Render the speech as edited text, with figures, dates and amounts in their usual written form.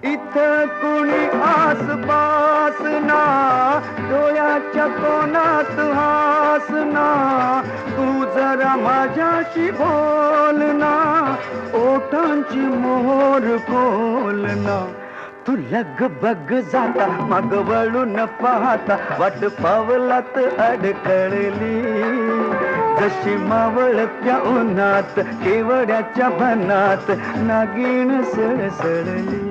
इथं कुणी आसपास ना, डोळ्याच्या कोणात हास ना, तू जरा माझ्याशी बोल ना, ओठांची मोहर खोल ना. तू लगबग जाता मग वळून पाहता, वाट पावलात अडकळली, जशी मावळत्या उन्हात केवड्याच्या बनात नागिण सळसळली.